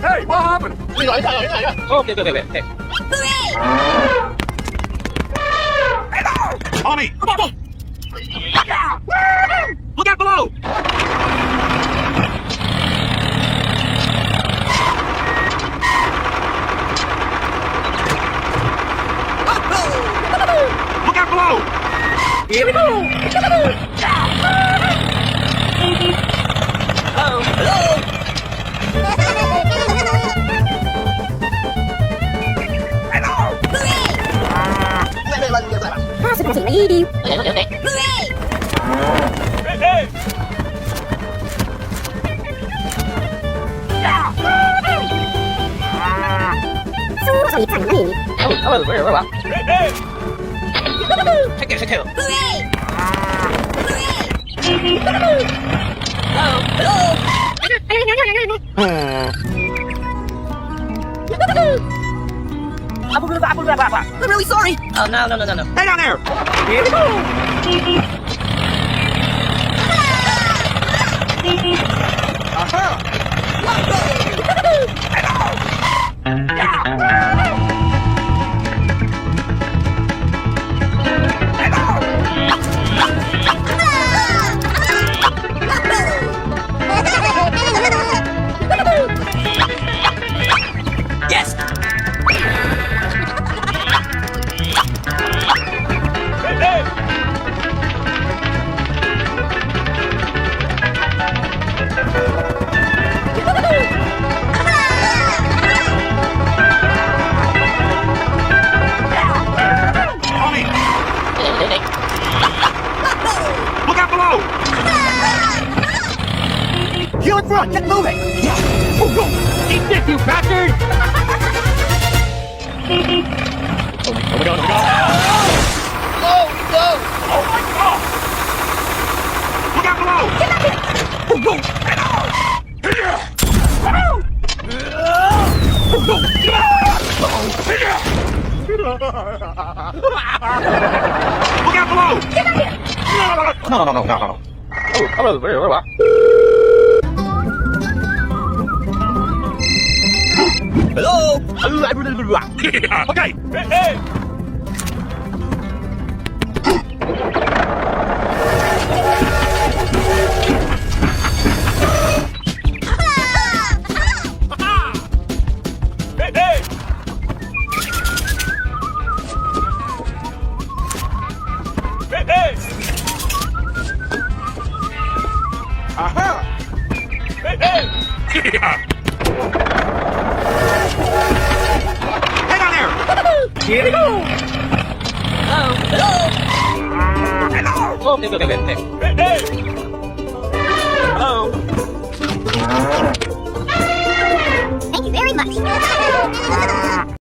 Hey, what happened? Okay. Tommy! Okay. Look out below! Look out below! Here we go! 택해요. I'm really sorry. Oh, no. Hey down there! Here we go. Yes. Tommy! Look out below! You in front. Get moving. Eat this, you bastard! Oh my god. Oh my god! Look out below! Look out below! No. Hello? Okay! Hey! Aha! Hey! Hey down there! Here we go. Hello! Okay. Hey! Oh. Thank you very much.